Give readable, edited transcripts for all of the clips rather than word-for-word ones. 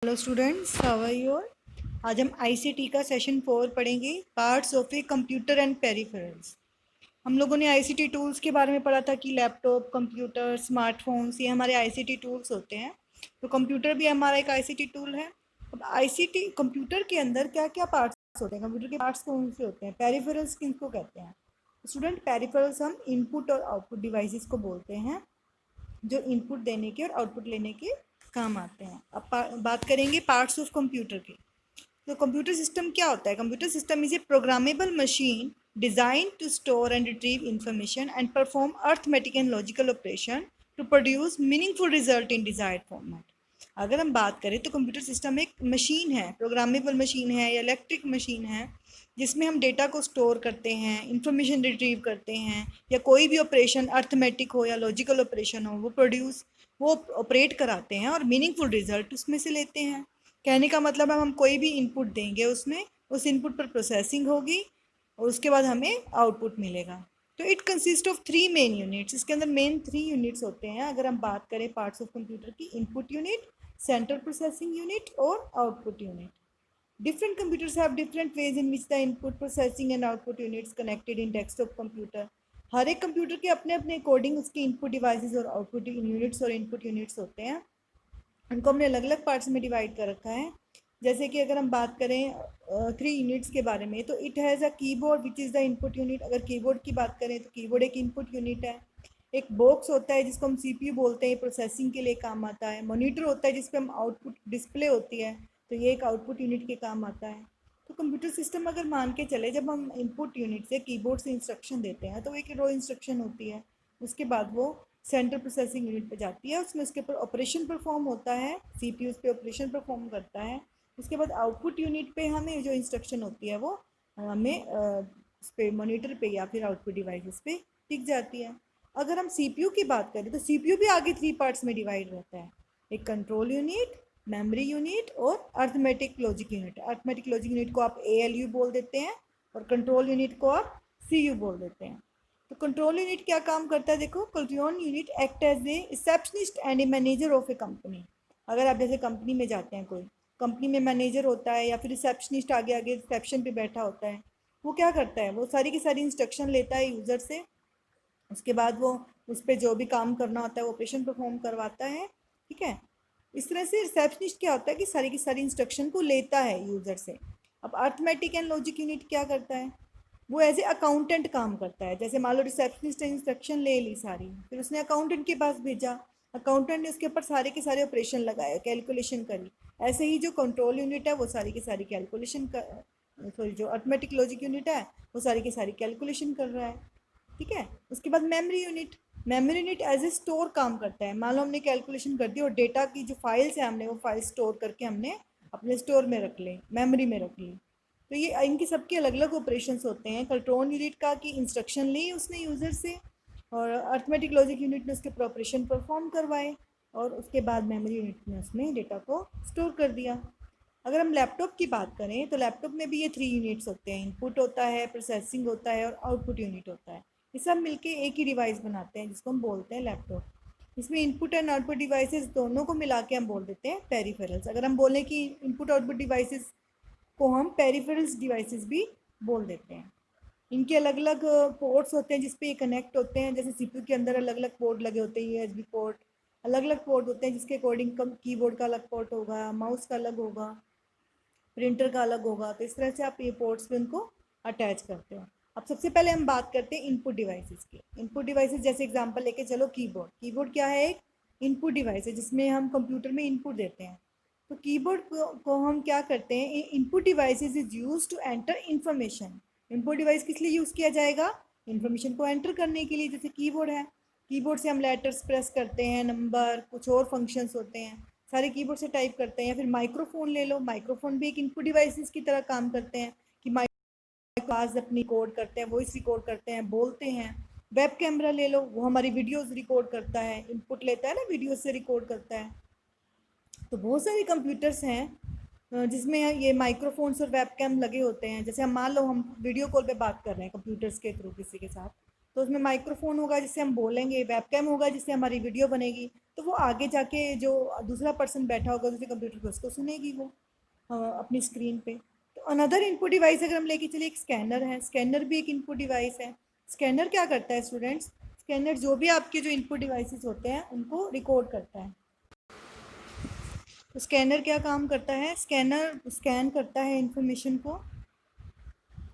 Hello students, how are you all. आज हम ICT का सेशन 4 पढ़ेंगे, parts of a computer and peripherals. हम लोगों ने आईसीटी टूल्स के बारे में पढ़ा था कि लैपटॉप, कंप्यूटर, स्मार्टफोन्स ये हमारे आईसीटी टूल्स होते हैं। तो कंप्यूटर भी हमारा एक आईसीटी टूल है। अब आईसीटी कंप्यूटर के अंदर क्या क्या पार्ट्स होते हैं, कंप्यूटर के पार्ट्स कौन से होते हैं, पेरिफेरल्स किनको कहते हैं। स्टूडेंट, पेरिफेरल्स हम इनपुट और आउटपुट डिवाइसेस को बोलते हैं जो इनपुट देने के और आउटपुट लेने के काम आते हैं। अब बात करेंगे पार्ट्स ऑफ कंप्यूटर की। तो कंप्यूटर सिस्टम क्या होता है? Computer system is a programmable machine designed to store and retrieve information and perform arithmetic and logical operation to produce meaningful result in desired format. अगर हम बात करें तो कंप्यूटर सिस्टम एक मशीन है, प्रोग्रामेबल मशीन है या इलेक्ट्रिक मशीन है, जिसमें हम डेटा को स्टोर करते हैं, इंफॉर्मेशन रिट्रीव करते हैं, या कोई भी ऑपरेशन अर्थमेटिक हो या लॉजिकल ऑपरेशन हो वो ऑपरेट कराते हैं और मीनिंगफुल रिजल्ट उसमें से लेते हैं। कहने का मतलब है हम कोई भी इनपुट देंगे, उसमें उस इनपुट पर प्रोसेसिंग होगी और उसके बाद हमें आउटपुट मिलेगा। तो it consist of 3 main units. इसके अंदर मेन 3 यूनिट्स होते हैं। अगर हम बात करें पार्ट्स ऑफ कंप्यूटर की, input unit, central processing unit और output unit. Different computers have different ways in which the input processing and output units connected in desktop computer. हर एक कंप्यूटर के अपने अपने अकॉर्डिंग उसके इनपुट डिवाइसेस और output units और input units होते हैं। उनको हमने अलग अलग पार्ट्स में डिवाइड कर रखा है। जैसे कि अगर हम बात करें 3 यूनिट्स के बारे में, तो it has a keyboard which is the input unit. अगर कीबोर्ड की बात करें तो कीबोर्ड एक इनपुट यूनिट है। एक बॉक्स होता है जिसको हम सीपीयू बोलते हैं, प्रोसेसिंग के लिए काम आता है। मॉनिटर होता है जिस पे हम आउटपुट डिस्प्ले होती है, तो ये एक आउटपुट यूनिट के काम आता है। तो कंप्यूटर सिस्टम अगर मान के चले, जब हम इनपुट यूनिट से कीबोर्ड से इंस्ट्रक्शन देते हैं तो एक रो इंस्ट्रक्शन होती है। उसके बाद वो सेंट्रल प्रोसेसिंग यूनिट पे जाती है, उसमें उसके ऊपर ऑपरेशन परफॉर्म होता है, सीपीयू उस पर ऑपरेशन परफॉर्म करता है। उसके बाद आउटपुट यूनिट पे हमें जो इंस्ट्रक्शन होती है वो हमें उस पर मॉनिटर पे या फिर आउटपुट डिवाइसेस पे दिख जाती है। अगर हम सीपीयू की बात करें तो सीपीयू भी आगे 3 पार्ट्स में डिवाइड रहता है। एक कंट्रोल यूनिट, मेमोरी यूनिट और arithmetic logic unit. Arithmetic logic unit को आप एएलयू बोल देते हैं और कंट्रोल यूनिट को आप सीयू बोल देते हैं। तो कंट्रोल यूनिट क्या काम करता है? देखो, control unit act as a receptionist and a manager of a company. अगर आप जैसे कंपनी में जाते हैं, कोई कंपनी में मैनेजर होता है या फिर रिसेप्शनिस्ट आगे आगे रिसेप्शन पे बैठा होता है, वो क्या करता है? वो सारी की सारी इंस्ट्रक्शन लेता है यूज़र से। उसके बाद वो उस पर जो भी काम करना होता है वो ऑपरेशन परफॉर्म करवाता है। ठीक है, इस तरह से रिसेप्शनिस्ट क्या होता है कि सारी की सारी इंस्ट्रक्शन को लेता है यूज़र से। अब अर्थमेटिक एंड लॉजिक यूनिट क्या करता है? वो एज ए अकाउंटेंट काम करता है। जैसे मान लो रिसेप्शनिस्ट ने इंस्ट्रक्शन ले ली सारी, फिर उसने अकाउंटेंट के पास भेजा, अकाउंटेंट ने उसके ऊपर सारे के सारे ऑपरेशन लगाए, कैलकुलेशन करी। ऐसे ही जो कंट्रोल यूनिट है वो सारी की सारी कैलकुलेशन कर, सॉरी, जो अर्थमेटिक लॉजिक यूनिट है वो सारी की सारी कैलकुलेशन कर रहा है। ठीक है, उसके बाद memory unit. Memory unit as a store काम करता है। मान लो हमने कैलकुलेशन कर दी और डेटा की जो फाइल्स है हमने वो फाइल स्टोर करके हमने अपने स्टोर में रख ली, मेमोरी में रख ली। तो ये इनकी सबके अलग अलग ऑपरेशंस होते हैं। कंट्रोल यूनिट का कि इंस्ट्रक्शन ली उसने यूज़र से, और अर्थमेटिक लॉजिक यूनिट ने उसके ऑपरेशन परफॉर्म करवाए, और उसके बाद मेमोरी यूनिट ने उसमें डेटा को स्टोर कर दिया। अगर हम लैपटॉप की बात करें तो लैपटॉप में भी ये 3 यूनिट्स होते हैं। इनपुट होता है, प्रोसेसिंग होता है और आउटपुट यूनिट होता है। ये सब मिलके एक ही डिवाइस बनाते हैं जिसको हम बोलते हैं लैपटॉप। इसमें इनपुट एंड आउटपुट डिवाइसेस दोनों को मिला के हम बोल देते हैं पेरिफेरल्स। अगर हम बोलें कि इनपुट आउटपुट डिवाइसेस को हम पेरिफेरल्स डिवाइसेस भी बोल देते हैं। इनके अलग अलग पोर्ट्स होते हैं जिसपे ये कनेक्ट होते हैं। जैसे सीपीयू के अंदर अलग अलग पोर्ट लगे होते हैं, यूएसबी पोर्ट, अलग अलग पोर्ट होते हैं जिसके अकॉर्डिंग कीबोर्ड का अलग पोर्ट होगा, माउस का अलग होगा, प्रिंटर का अलग होगा। तो इस तरह से आप ये पोर्ट्स पे उनको अटैच करते हो। अब सबसे पहले हम बात करते हैं इनपुट डिवाइसेस की। इनपुट डिवाइसेस जैसे एग्जांपल लेके चलो, कीबोर्ड। कीबोर्ड क्या है? एक इनपुट डिवाइस है जिसमें हम कंप्यूटर में इनपुट देते हैं। तो कीबोर्ड को हम क्या करते हैं? Input devices is use to enter information. Input device किस लिए यूज़ किया जाएगा? इन्फॉर्मेशन को एंटर करने के लिए। जैसे कीबोर्ड है, कीबोर्ड से हम लेटर्स प्रेस करते हैं, नंबर, कुछ और फंक्शंस होते हैं, सारे कीबोर्ड से टाइप करते हैं। या फिर माइक्रोफोन ले लो, माइक्रोफोन भी एक इनपुट डिवाइसेस की तरह काम करते हैं कि आवाज़ अपनी रिकॉर्ड करते हैं, वॉइस रिकॉर्ड करते हैं, बोलते हैं। वेब कैमरा ले लो, वो हमारी वीडियोस रिकॉर्ड करता है, इनपुट लेता है ना, वीडियो से रिकॉर्ड करता है। तो बहुत सारे कंप्यूटर्स हैं जिसमें ये माइक्रोफोन्स और वेब कैम लगे होते हैं। जैसे हम मान लो हम वीडियो कॉल पे बात कर रहे हैं कंप्यूटर्स के थ्रू किसी के साथ, तो उसमें माइक्रोफोन होगा जिससे हम बोलेंगे, वेब कैम होगा जिससे हमारी वीडियो बनेगी। तो वो आगे जाके जो दूसरा पर्सन बैठा होगा दूसरे कंप्यूटर पे उसको सुनेगी वो अपनी स्क्रीन पे। तो अनदर इनपुट डिवाइस अगर हम लेके चलिए, एक स्कैनर है, स्कैनर भी एक इनपुट डिवाइस है। स्कैनर क्या करता है स्टूडेंट्स? स्कैनर जो भी आपके जो इनपुट डिवाइसेस होते हैं उनको रिकॉर्ड करता है। तो स्कैनर क्या काम करता है? स्कैनर स्कैन करता है इंफॉर्मेशन को।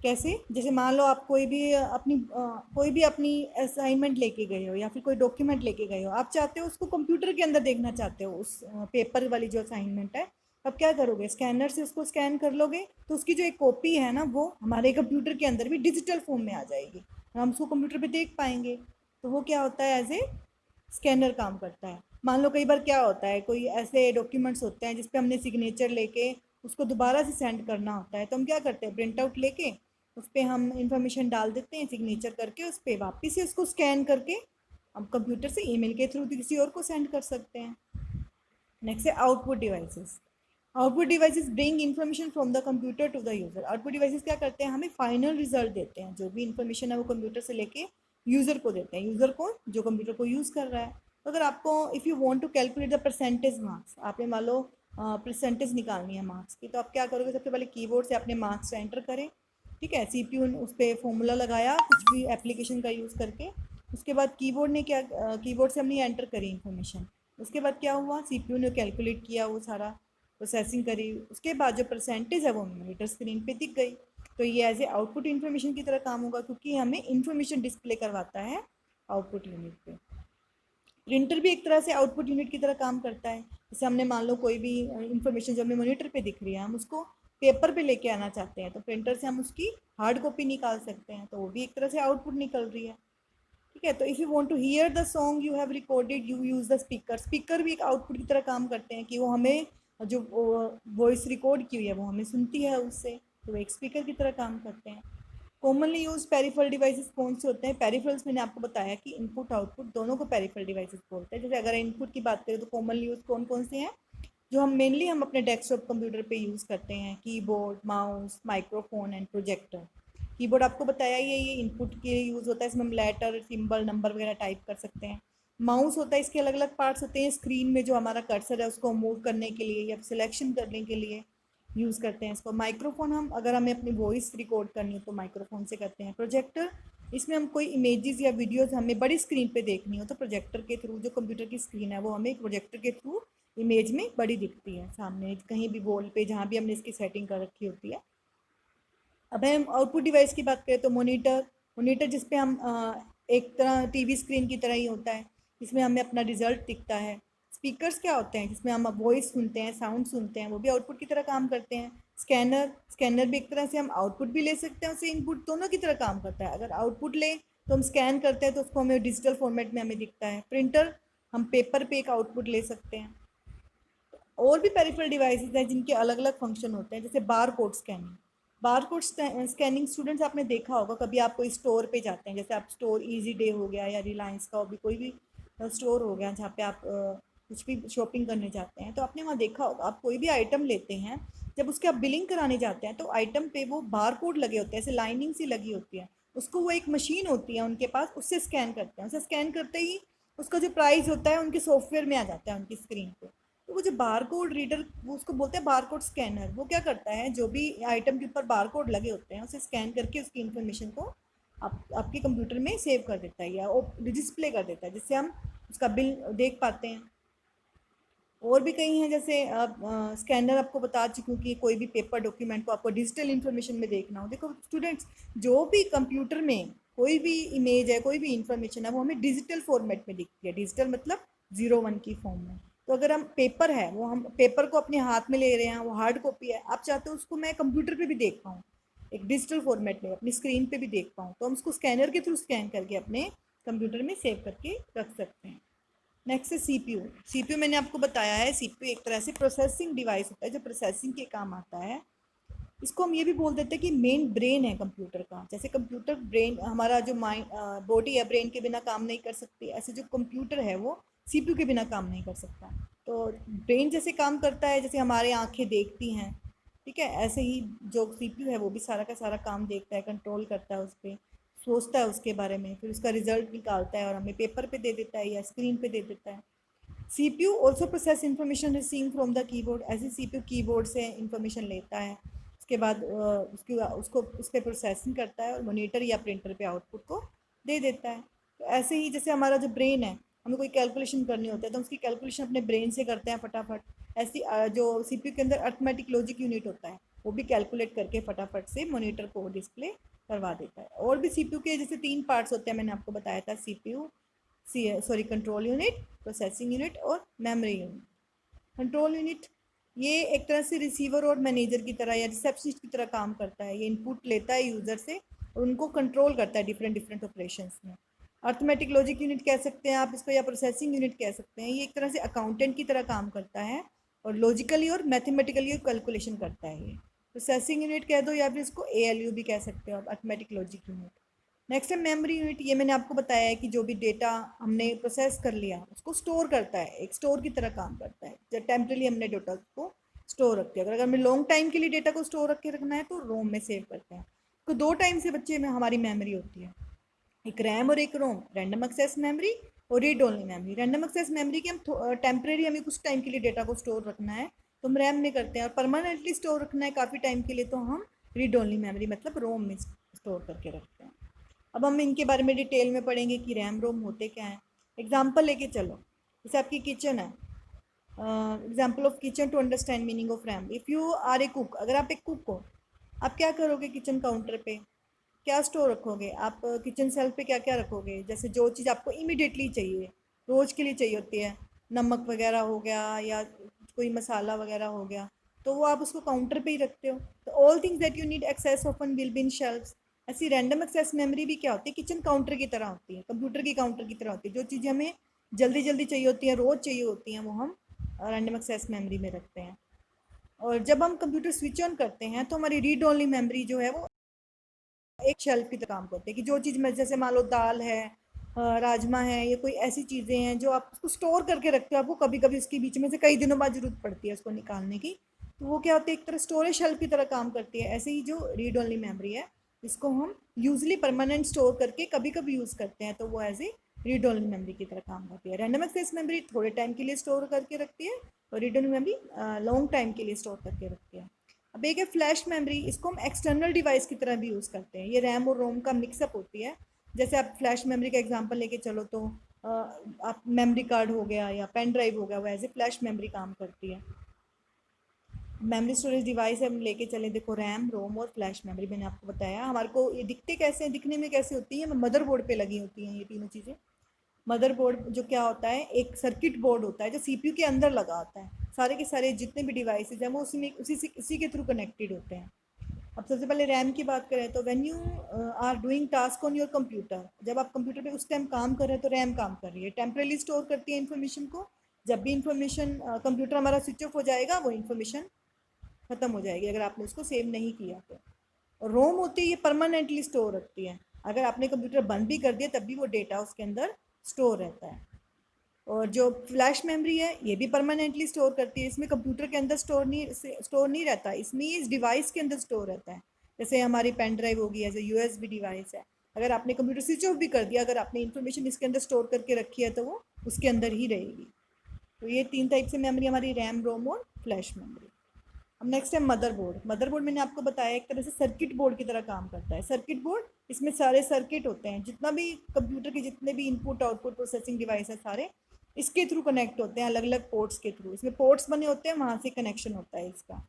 कैसे? जैसे मान लो आप कोई भी अपनी असाइनमेंट लेके गए हो या फिर कोई डॉक्यूमेंट लेके गए हो, आप चाहते हो उसको कंप्यूटर के अंदर देखना चाहते हो उस पेपर वाली जो असाइनमेंट है, अब क्या करोगे? स्कैनर से उसको स्कैन कर लोगे तो उसकी जो एक कॉपी है ना वो हमारे कंप्यूटर के अंदर भी डिजिटल फॉर्म में आ जाएगी और हम उसको कंप्यूटर पे देख पाएंगे। तो वो क्या होता है? एज ए स्कैनर काम करता है। मान लो कई बार क्या होता है, कोई ऐसे डॉक्यूमेंट्स होते हैं जिसपे हमने सिग्नेचर लेके उसको दोबारा से सेंड करना होता है, तो हम क्या करते हैं? प्रिंट आउट लेके उस पर हम इंफॉर्मेशन डाल देते हैं सिग्नेचर करके, उस पर वापस से उसको स्कैन करके हम कंप्यूटर से ईमेल के थ्रू किसी और को सेंड कर सकते हैं। नेक्स्ट है output devices. Output devices bring information from the computer to the user. Output devices क्या करते हैं? हमें फाइनल रिजल्ट देते हैं, जो भी इन्फॉर्मेशन है वो कंप्यूटर से लेके यूज़र को देते हैं। यूज़र को जो कंप्यूटर को यूज़ कर रहा है। तो अगर आपको if you want to calculate the percentage marks, आपने मान लो परसेंटेज निकालनी है मार्क्स की, तो आप क्या करोगे? सबसे पहले कीबोर्ड से अपने मार्क्स एंटर करें, ठीक है, सीपीयू उस पर फॉर्मूला लगाया कुछ भी एप्लीकेशन का यूज़ करके। उसके बाद कीबोर्ड ने क्या कीबोर्ड से हमने एंटर करी इन्फॉर्मेशन। उसके बाद क्या हुआ? सीपीयू ने कैलकुलेट किया, वो सारा प्रोसेसिंग करी, उसके बाद जो परसेंटेज है वो मॉनिटर स्क्रीन पे दिख गई। तो ये एज ए आउटपुट इन्फॉर्मेशन की तरह काम होगा, क्योंकि हमें इन्फॉर्मेशन डिस्प्ले करवाता है आउटपुट यूनिट पे। प्रिंटर भी एक तरह से आउटपुट यूनिट की तरह काम करता है। जैसे हमने मान लो कोई भी इंफॉर्मेशन जो हमें मॉनिटर पे दिख रही है, हम उसको पेपर पे लेके आना चाहते हैं, तो प्रिंटर से हम उसकी हार्ड कॉपी निकाल सकते हैं, तो वो भी एक तरह से आउटपुट निकल रही है। ठीक है, तो if you want to hear the song you have recorded you use the speaker. Speaker भी एक आउटपुट की तरह काम करते हैं कि वो हमें जो वॉइस रिकॉर्ड की हुई है वो हमें सुनती है उससे, तो वो एक स्पीकर की तरह काम करते हैं। कॉमनली यूज पेरिफेरल डिवाइसेस कौन से होते हैं? पेरिफेरल्स मैंने आपको बताया कि इनपुट आउटपुट दोनों को पेरिफेरल डिवाइसेस बोलते हैं। जैसे अगर इनपुट की बात करें तो कॉमनली यूज कौन कौन से हैं जो हम अपने डेस्कटॉप कंप्यूटर पे यूज़ करते हैं? Keyboard, mouse, microphone and projector. Keyboard आपको बताया ही है, ये इनपुट के लिए यूज़ होता है, इसमें हम लेटर, सिंबल, नंबर वगैरह टाइप कर सकते हैं। माउस होता है, इसके अलग अलग पार्ट्स होते हैं स्क्रीन में, जो हमारा कर्सर है उसको मूव करने के लिए या सिलेक्शन करने के लिए यूज़ करते हैं इसको। माइक्रोफोन हम अगर हमें अपनी वॉइस रिकॉर्ड करनी हो तो माइक्रोफोन से करते हैं। प्रोजेक्टर, इसमें हम कोई इमेजेस या वीडियोस हमें बड़ी स्क्रीन पे देखनी हो तो प्रोजेक्टर के थ्रू, जो कंप्यूटर की स्क्रीन है वो हमें प्रोजेक्टर के थ्रू इमेज में बड़ी दिखती है सामने, कहीं भी वॉल पे जहाँ भी हमने इसकी सेटिंग कर रखी होती है। अब हम आउटपुट डिवाइस की बात करें तो मोनीटर। मोनीटर जिसपे हम एक तरह टीवी स्क्रीन की तरह ही होता है, इसमें हमें अपना रिजल्ट दिखता है। स्पीकर्स क्या होते हैं? जिसमें हम वॉइस सुनते हैं, साउंड सुनते हैं, वो भी आउटपुट की तरह काम करते हैं। स्कैनर, स्कैनर भी एक तरह से हम आउटपुट भी ले सकते हैं, उससे इनपुट दोनों की तरह काम करता है। अगर आउटपुट ले तो हम स्कैन करते हैं तो उसको हमें डिजिटल फॉर्मेट में हमें दिखता है। प्रिंटर, हम पेपर पे एक आउटपुट ले सकते हैं। और भी पेरिफेरल डिवाइसेस हैं जिनके अलग अलग फंक्शन होते हैं, जैसे bar code scanning. Bar code scanning students आपने देखा होगा, कभी आप कोई स्टोर पे जाते हैं, जैसे आप स्टोर इजी डे हो गया या रिलायंस का भी कोई भी स्टोर हो गया जहाँ पे आप कुछ भी शॉपिंग करने जाते हैं, तो आपने वहाँ देखा होगा आप कोई भी आइटम लेते हैं, जब उसके आप बिलिंग कराने जाते हैं तो आइटम पे वो बार कोड लगे होते हैं, ऐसे लाइनिंग सी लगी होती है, उसको वो एक मशीन होती है उनके पास, उससे स्कैन करते हैं। उसे स्कैन करते ही उसका जो प्राइस होता है उनके सॉफ्टवेयर में आ जाता है उनकी स्क्रीन पे। तो वो जो बार कोड रीडर, वो उसको बोलते हैं बार कोड स्कैनर, वो क्या करता है जो भी आइटम के ऊपर बार कोड लगे होते हैं उसे स्कैन करके उसकी इन्फॉर्मेशन को आपके कंप्यूटर में सेव कर देता है या डिस्प्ले कर देता है, जिससे हम उसका बिल देख पाते हैं। और भी कई हैं, जैसे स्कैनर आपको बता चुकी हूँ कि कोई भी पेपर डॉक्यूमेंट को आपको डिजिटल इन्फॉर्मेशन में देखना हो। देखो स्टूडेंट्स, जो भी कंप्यूटर में कोई भी इमेज है, कोई भी इंफॉर्मेशन है, वो हमें डिजिटल फॉर्मेट में दिखती है। डिजिटल मतलब 0 1 की फॉर्म में। तो अगर हम पेपर है, वो हम पेपर को अपने हाथ में ले रहे हैं, वो हार्ड कॉपी है, आप चाहते हो उसको मैं कंप्यूटर पे भी देख पाऊँ, एक डिजिटल फॉर्मेट में अपनी स्क्रीन पे भी देख पाऊँ, तो हम उसको स्कैनर के थ्रू स्कैन करके अपने कंप्यूटर में सेव करके रख सकते हैं। नेक्स्ट है सीपीयू। सीपीयू मैंने आपको बताया है, सीपीयू एक तरह से प्रोसेसिंग डिवाइस होता है जो प्रोसेसिंग के काम आता है। इसको हम ये भी बोल देते हैं कि मेन ब्रेन है कंप्यूटर का। जैसे कंप्यूटर ब्रेन, हमारा जो माइंड बॉडी है ब्रेन के बिना काम नहीं कर सकती, ऐसे जो कंप्यूटर है वो सीपीयू के बिना काम नहीं कर सकता। तो ब्रेन जैसे काम करता है, जैसे हमारे आंखें देखती हैं, ठीक है, ऐसे ही जो सीपीयू है वो भी सारा का सारा काम देखता है, कंट्रोल करता है उस पर, सोचता है उसके बारे में, फिर उसका रिजल्ट निकालता है और हमें पेपर पे दे देता है या स्क्रीन पे दे देता है। CPU also process information receive from the keyboard, ऐसे CPU कीबोर्ड से इंफॉर्मेशन लेता है, उसके बाद उसको उस पर प्रोसेसिंग करता है और मॉनिटर या प्रिंटर पे आउटपुट को दे देता है। तो ऐसे ही जैसे हमारा जो ब्रेन है, हमें कोई कैलकुलेशन करनी होती है तो उसकी कैलकुलेशन अपने ब्रेन से करते हैं फटाफट। ऐसी जो CPU के अंदर अर्थमेटिक लॉजिक यूनिट होता है, वो भी कैलकुलेट करके फटाफट से मॉनिटर को डिस्प्ले करवा देता है। और भी CPU के जैसे 3 पार्ट्स होते हैं, मैंने आपको बताया था, CPU control unit, processing unit और मेमोरी यूनिट। कंट्रोल यूनिट ये एक तरह से रिसीवर और मैनेजर की तरह या रिसेप्शनिस्ट की तरह काम करता है। ये इनपुट लेता है यूज़र से और उनको कंट्रोल करता है डिफरेंट डिफरेंट ऑपरेशंस में। अर्थमेटिक लॉजिक यूनिट कह सकते हैं आप इसको, या प्रोसेसिंग यूनिट कह सकते हैं। ये एक तरह से अकाउंटेंट की तरह काम करता है और लॉजिकली और मैथमेटिकली कैलकुलेशन करता है। ये प्रोसेसिंग यूनिट कह दो या फिर इसको ALU भी कह सकते हो आप, अर्थमेटिक लॉजिक यूनिट। नेक्स्ट है मेमोरी यूनिट। ये मैंने आपको बताया है कि जो भी डेटा हमने प्रोसेस कर लिया उसको स्टोर करता है, एक स्टोर की तरह काम करता है। जब टेम्परली हमने डेटा को स्टोर रखते हैं, अगर हमें लॉन्ग टाइम के लिए डेटा को स्टोर रख के रखना है तो रोम में सेव करते हैं। तो 2 टाइम से बच्चे में हमारी मेमोरी होती है, एक रैम और एक रोम, रैंडम एक्सेस मेमोरी और read only memory. Random access memory की हम टेम्परेरी हमें कुछ टाइम के लिए डेटा को स्टोर रखना है तो हम रैम में करते हैं, और परमानेंटली स्टोर रखना है काफ़ी टाइम के लिए तो हम रीड ओनली मेमोरी मतलब रोम में स्टोर करके रखते हैं। अब हम इनके बारे में डिटेल में पढ़ेंगे कि रैम रोम होते क्या हैं। एग्जाम्पल लेके चलो, जैसे आपकी किचन है, example of kitchen to understand meaning of RAM. If you are a cook, अगर आप एक कुक हो, आप क्या करोगे किचन काउंटर पे, क्या स्टोर रखोगे आप? किचन सेल्फ पे क्या क्या रखोगे? जैसे जो चीज़ आपको इमीडिएटली चाहिए, रोज़ के लिए चाहिए होती है, नमक वगैरह हो गया या कोई मसाला वगैरह हो गया, तो वो आप उसको काउंटर पे ही रखते हो। तो all things that you need access often will be in shelfs. ऐसी रैंडम एक्सेस मेमोरी भी क्या होती है, किचन काउंटर की तरह होती है, कंप्यूटर की काउंटर की तरह होती है। जो चीज़ें हमें जल्दी जल्दी चाहिए होती हैं, रोज़ चाहिए होती हैं, वो हम रैंडम एक्सेस मेमोरी में रखते हैं। और जब हम कंप्यूटर स्विच ऑन करते हैं तो हमारी रीड ओनली मेमोरी जो है वो एक शेल्फ की तरह काम करते हैं, कि जो चीज़ में जैसे मान लो दाल है, राजमा है, ये कोई ऐसी चीज़ें हैं जो आप उसको स्टोर करके रखते हो, आपको कभी कभी उसके बीच में से कई दिनों बाद जरूरत पड़ती है उसको निकालने की, तो वो क्या होती है, एक तरह स्टोरेज शेल्फ की तरह काम करती है। ऐसे ही जो रीड ओनली मेमोरी है, इसको हम यूजली परमानेंट स्टोर करके कभी कभी यूज़ करते हैं, तो वो as a read only memory की तरह काम करती है। रैंडम एक्सेस मेमोरी थोड़े टाइम के लिए स्टोर करके रखती है और read only memory long time के लिए स्टोर करके रखती है। अब एक है फ्लैश मेमोरी, इसको हम एक्सटर्नल डिवाइस की तरह भी यूज़ करते हैं। ये रैम और रोम का मिक्सअप होती है। जैसे आप फ्लैश मेमोरी का एग्जांपल लेके चलो तो आप मेमोरी कार्ड हो गया या पेन ड्राइव हो गया, वो एज ए फ्लैश मेमोरी काम करती है। मेमोरी स्टोरेज डिवाइस हम लेके चले, देखो रैम रोम और फ्लैश मेमोरी मैंने आपको बताया। हमारे को ये दिखते कैसे हैं, दिखने में कैसे होती है, मदरबोर्ड पे लगी होती हैं ये तीनों चीज़ें। मदरबोर्ड जो क्या होता है, एक सर्किट बोर्ड होता है जो CPU के अंदर लगा होता है। सारे के सारे जितने भी डिवाइसेज हैं वो उसी के थ्रू कनेक्टेड होते हैं। अब सबसे पहले रैम की बात करें तो when you are doing task on your computer, जब आप कंप्यूटर पे उस टाइम काम कर रहे हैं तो रैम काम कर रही है, टेम्परेली स्टोर करती है इन्फॉर्मेशन को। जब भी इन्फॉर्मेशन कंप्यूटर हमारा स्विच ऑफ हो जाएगा वो इन्फॉर्मेशन खत्म हो जाएगी अगर आपने उसको सेव नहीं किया तो। और रोम होती है ये परमानेंटली स्टोर रखती है, अगर आपने कंप्यूटर बंद भी कर दिया तब भी वो डेटा उसके अंदर स्टोर रहता है। और जो फ्लैश मेमोरी है ये भी परमानेंटली स्टोर करती है, इसमें कंप्यूटर के अंदर स्टोर नहीं रहता, इसमें ये इस डिवाइस के अंदर स्टोर रहता है। जैसे हमारी पेन ड्राइव होगी, एज ए USB डिवाइस है, अगर आपने कंप्यूटर स्विच ऑफ भी कर दिया, अगर आपने इन्फॉर्मेशन इसके अंदर स्टोर करके रखी है तो वो उसके अंदर ही रहेगी। तो ये 3 टाइप से मेमोरी हमारी, रैम रोम और फ्लैश मेमोरी। अब नेक्स्ट है मदरबोर्ड। मदरबोर्ड मैंने आपको बताया एक तरह से सर्किट बोर्ड की तरह काम करता है। सर्किट बोर्ड, इसमें सारे सर्किट होते हैं, जितना भी कंप्यूटर के जितने भी इनपुट आउटपुट प्रोसेसिंग डिवाइस है सारे इसके थ्रू कनेक्ट होते हैं, अलग अलग पोर्ट्स के थ्रू। इसमें पोर्ट्स बने होते हैं, वहाँ से कनेक्शन होता है इसका।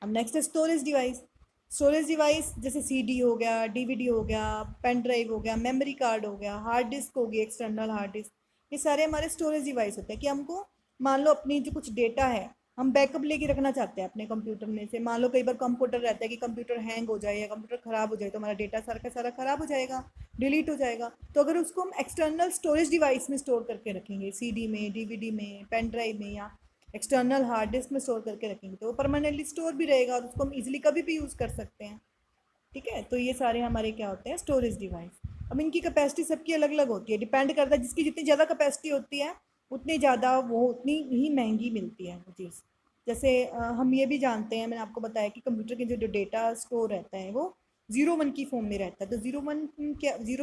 अब नेक्स्ट है स्टोरेज डिवाइस। स्टोरेज डिवाइस जैसे CD हो गया, DVD हो गया, पेन ड्राइव हो गया, मेमोरी कार्ड हो गया, हार्ड डिस्क होगी, एक्सटर्नल हार्ड डिस्क, ये सारे हमारे स्टोरेज डिवाइस होते हैं। कि हमको मान लो अपनी जो कुछ डेटा है हम बैकअप लेके रखना चाहते हैं अपने कंप्यूटर में से। मान लो कई बार कंप्यूटर रहता है कि कंप्यूटर हैंग हो जाए या कंप्यूटर ख़राब हो जाए तो हमारा डेटा सारा का सारा ख़राब हो जाएगा, डिलीट हो जाएगा। तो अगर उसको हम एक्सटर्नल स्टोरेज डिवाइस में स्टोर करके रखेंगे, CD में, DVD में, पेन ड्राइव में या एक्सटर्नल हार्ड डिस्क में स्टोर करके रखेंगे तो वो परमानेंटली स्टोर भी रहेगा और उसको हम इजीली कभी भी यूज़ कर सकते हैं। ठीक है, तो ये सारे हमारे क्या होते हैं, स्टोरेज डिवाइस। अब इनकी कैपेसिटी सबकी अलग अलग होती है, डिपेंड करता है जिसकी जितनी ज़्यादा कैपेसिटी होती है उतनी ज़्यादा वो उतनी ही महंगी मिलती है वो चीज़। जैसे हम ये भी जानते हैं, मैंने आपको बताया कि कंप्यूटर के जो डेटा स्टोर रहता है वो 0 1 की फॉर्म में रहता है। तो 0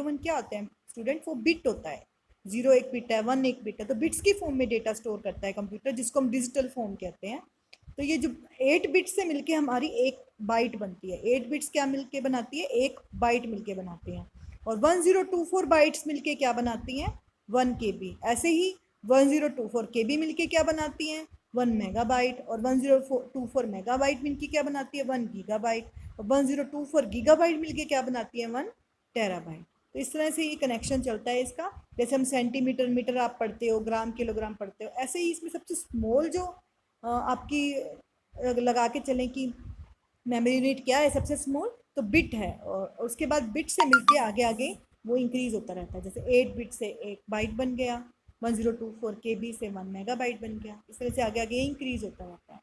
1 क्या होता है स्टूडेंट, वो बिट होता है। 0 एक बिट है, 1 एक बिट है, तो बिट्स की फॉर्म में डेटा स्टोर करता है कंप्यूटर, जिसको हम डिजिटल फॉर्म कहते हैं। तो ये जो 8 बिट्स से मिलके हमारी एक बाइट बनती है, 8 बिट्स क्या मिलके बनाती है, एक बाइट मिलके बनाती हैं। और 1024 बाइट्स मिलके क्या बनाती हैं, 1 KB। ऐसे ही 1024 KB मिलके क्या बनाती हैं, 1 मेगाबाइट। और 1024 मेगाबाइट मिलके क्या बनाती है, 1 गीगाबाइट। और 1024 गीगाबाइट मिलके क्या बनाती है, 1 टेराबाइट। तो इस तरह से ये कनेक्शन चलता है इसका। जैसे हम सेंटीमीटर मीटर आप पढ़ते हो, ग्राम किलोग्राम पढ़ते हो, ऐसे ही इसमें सबसे स्मॉल जो आपकी लगा के चलें कि मेमोरी यूनिट क्या है सबसे स्मॉल, तो बिट है। और उसके बाद बिट से मिलके आगे आगे वो इंक्रीज होता रहता है। जैसे 8 बिट से 1 बाइट बन गया, 1024 KB से 1 मेगाबाइट बन गया, इस तरह से आगे आगे इंक्रीज होता रहता है।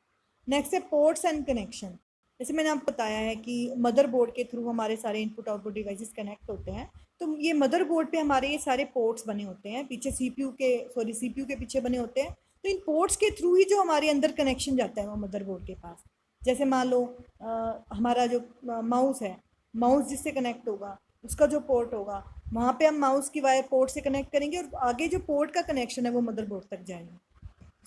नेक्स्ट है पोर्ट्स एंड कनेक्शन। जैसे मैंने आपको बताया है कि मदरबोर्ड के थ्रू हमारे सारे इनपुट आउटपुट डिवाइसेस कनेक्ट होते हैं। तो ये मदरबोर्ड पे हमारे ये सारे पोर्ट्स बने होते हैं, पीछे सीपीयू के पीछे बने होते हैं। तो इन पोर्ट्स के थ्रू ही जो हमारे अंदर कनेक्शन जाता है वो मदरबोर्ड के पास। जैसे मान लो हमारा जो माउस है, माउस जिससे कनेक्ट होगा उसका जो पोर्ट होगा, वहाँ पे हम माउस की वायर पोर्ट से कनेक्ट करेंगे और आगे जो पोर्ट का कनेक्शन है वो मदरबोर्ड तक जाएगा।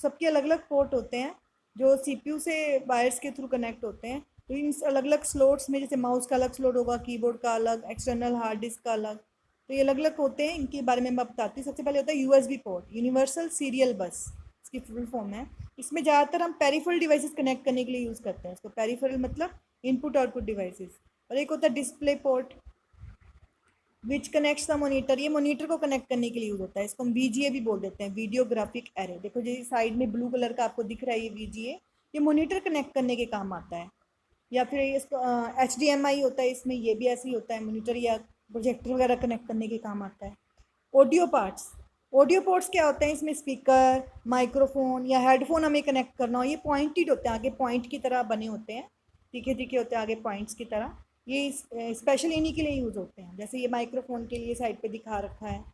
सबके अलग अलग पोर्ट होते हैं जो सीपीयू से वायर्स के थ्रू कनेक्ट होते हैं। तो इन अलग अलग स्लॉट्स में, जैसे माउस का अलग स्लॉट होगा, कीबोर्ड का अलग, एक्सटर्नल हार्ड डिस्क का अलग, तो ये अलग अलग होते हैं। इनके बारे में मैं बताती हूँ। सबसे पहले होता है यूएसबी पोर्ट, यूनिवर्सल सीरियल बस, इसकी फुल फॉर्म है। इसमें ज़्यादातर हम पेरिफेरल डिवाइसेस कनेक्ट करने के लिए यूज़ करते हैं इसको। पेरिफेरल मतलब इनपुट आउटपुट डिवाइसेस। और एक होता है display port which connects the monitor, ये मोनीटर को कनेक्ट करने के लिए यूज होता है। इसको हम वीजीए भी बोल देते हैं, वीडियो ग्राफिक एरे। देखो जी साइड में ब्लू कलर का आपको दिख रहा है ये वीजीए, ये मोनीटर कनेक्ट करने के काम आता है। या फिर इसको HDMI होता है, इसमें ये भी ऐसे ही होता है, मोनीटर या प्रोजेक्टर वगैरह कनेक्ट करने के काम आता है। ऑडियो पार्ट्स, ऑडियो पोर्ट्स क्या होते हैं, इसमें स्पीकर, माइक्रोफोन या हेडफोन हमें कनेक्ट करना हो, ये पॉइंटेड होते हैं, आगे पॉइंट की तरह बने होते हैं, तीखे तीखे होते हैं आगे पॉइंट्स की तरह। ये स्पेशल इन्हीं के लिए यूज़ होते हैं। जैसे ये माइक्रोफोन के लिए साइड पे दिखा रखा है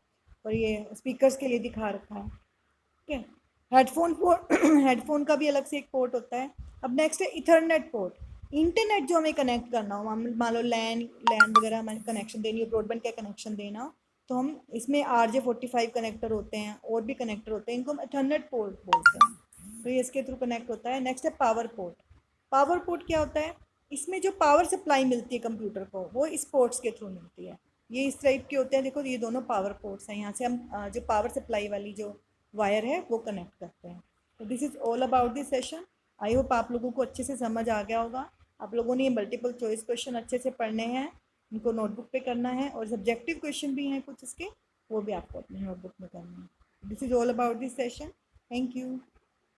और ये स्पीकर्स के लिए दिखा रखा है। ठीक है। हेडफोन पोर्ट हेडफोन का भी अलग से एक पोर्ट होता है। अब नेक्स्ट है इथरनेट पोर्ट। इंटरनेट जो हमें कनेक्ट करना हो, मान लो लैन लैन वगैरह हमें कनेक्शन देनी हो, ब्रॉडबैंड का कनेक्शन देना हो, तो हम इसमें RJ45 कनेक्टर होते हैं और भी कनेक्टर होते हैं, इनको हम इथरनेट पोर्ट बोलते हैं। तो ये इसके थ्रू कनेक्ट होता है। नेक्स्ट है पावर पोर्ट। पावर पोर्ट क्या होता है, इसमें जो पावर सप्लाई मिलती है कंप्यूटर को वो इस पोर्ट्स के थ्रू मिलती है। ये इस टाइप के होते हैं, देखो ये दोनों पावर पोर्ट्स हैं। यहाँ से हम जो पावर सप्लाई वाली जो वायर है वो कनेक्ट करते हैं। तो this is all about this session. I hope आप लोगों को अच्छे से समझ आ गया होगा। आप लोगों ने ये मल्टीपल चॉइस क्वेश्चन अच्छे से पढ़ने हैं, इनको नोटबुक पे करना है, और सब्जेक्टिव क्वेश्चन भी हैं कुछ इसके, वो भी आपको अपनी नोटबुक में करना है। This is all about this session. Thank you.